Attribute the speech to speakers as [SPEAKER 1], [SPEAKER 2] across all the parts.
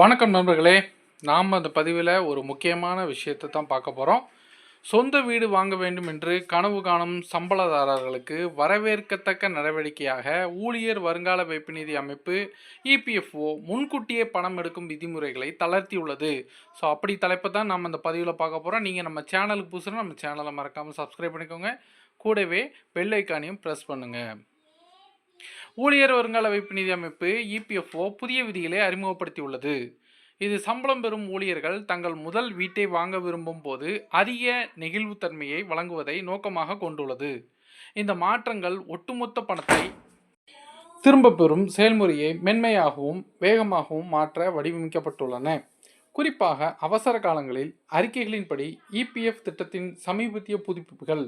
[SPEAKER 1] வணக்கம் நண்பர்களே. நாம் அந்த பதிவில் ஒரு முக்கியமான விஷயத்தை தான் பார்க்க போகிறோம். சொந்த வீடு வாங்க வேண்டும் என்று கனவு காணும் சம்பளதாரர்களுக்கு வரவேற்கத்தக்க நடவடிக்கையாக ஊழியர் வருங்கால வைப்பு நிதி அமைப்பு இபிஎஃப்ஓ முன்கூட்டியே பணம் எடுக்கும் விதிமுறைகளை தளர்த்தியுள்ளது. ஸோ அப்படி தலைப்பை தான் நம்ம அந்த பதிவில் பார்க்க போகிறோம். நீங்கள் நம்ம சேனலுக்கு புதுசுனா நம்ம சேனலை மறக்காமல் சப்ஸ்கிரைப் பண்ணிக்கோங்க. கூடவே பெல் ஐக்கானையும் ப்ரெஸ் பண்ணுங்கள். ஊழியர் வருங்கால வைப்பு நிதி அமைப்பு இபிஎஃப்ஓ புதிய விதிகளை அறிமுகப்படுத்தியுள்ளது. இது சம்பளம் பெறும் ஊழியர்கள் தங்கள் முதல் வீட்டை வாங்க விரும்பும் போது அதிக நெகிழ்வுத்தன்மையை வழங்குவதை நோக்கமாக கொண்டுள்ளது. இந்த மாற்றங்கள் ஒட்டுமொத்த பணத்தை திரும்ப பெறும் செயல்முறையை மென்மையாகவும் வேகமாகவும் மாற்ற வடிவமைக்கப்பட்டுள்ளன. குறிப்பாக அவசர காலங்களில் அறிக்கைகளின்படி இபிஎஃப் திட்டத்தின் சமீபத்திய புதுப்பிப்புகள்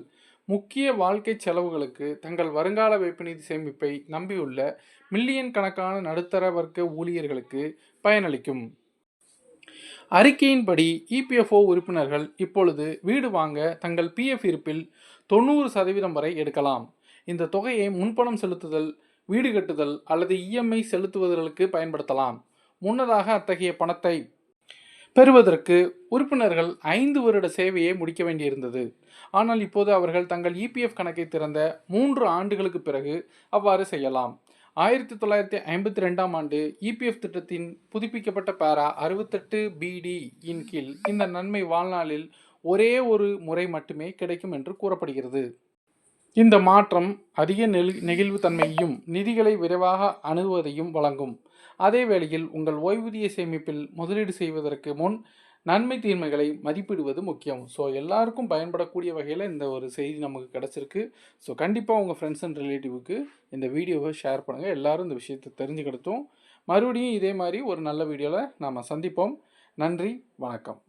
[SPEAKER 1] முக்கிய வாழ்க்கை செலவுகளுக்கு தங்கள் வருங்கால வைப்பு நிதி சேமிப்பை நம்பியுள்ள மில்லியன் கணக்கான நடுத்தர வர்க்க ஊழியர்களுக்கு பயனளிக்கும். அறிக்கையின்படி இபிஎஃப்ஓ உறுப்பினர்கள் இப்பொழுது வீடு வாங்க தங்கள் பிஎஃப் இருப்பில் 90% வரை எடுக்கலாம். இந்த தொகையை முன்பணம் செலுத்துதல், வீடு கட்டுதல் அல்லது இஎம்ஐ செலுத்துவதற்கு பயன்படுத்தலாம். முன்னதாக அத்தகைய பணத்தை பெறுவதற்கு உறுப்பினர்கள் 5 வருட சேவையை முடிக்க வேண்டியிருந்தது. ஆனால் இப்போது அவர்கள் தங்கள் இபிஎஃப் கணக்கை திறந்த 3 ஆண்டுகளுக்கு பிறகு அவ்வாறு செய்யலாம். 1952ஆம் ஆண்டு இபிஎஃப் திட்டத்தின் புதுப்பிக்கப்பட்ட பேரா 68BD இன் கீழ் இந்த நன்மை வாழ்நாளில் ஒரே ஒரு முறை மட்டுமே கிடைக்கும் என்று கூறப்படுகிறது. இந்த மாற்றம் அதிக நெகிழ்வுத்தன்மையையும் நிதிகளை விரைவாக அணுகுவதையும் வழங்கும். அதே வேளையில் உங்கள் ஓய்வூதிய சேமிப்பில் முதலீடு செய்வதற்கு முன் நன்மை தீமைகளை மதிப்பிடுவது முக்கியம். ஸோ எல்லாருக்கும் பயன்படக்கூடிய வகையில் இந்த ஒரு செய்தி நமக்கு கிடச்சிருக்கு. ஸோ கண்டிப்பாக உங்கள் ஃப்ரெண்ட்ஸ் அண்ட் ரிலேட்டிவ்க்கு இந்த வீடியோவை ஷேர் பண்ணுங்கள். எல்லோரும் இந்த விஷயத்தை தெரிஞ்சுக்கிட்டும் மறுபடியும் இதே மாதிரி ஒரு நல்ல வீடியோவில் நாம் சந்திப்போம். நன்றி, வணக்கம்.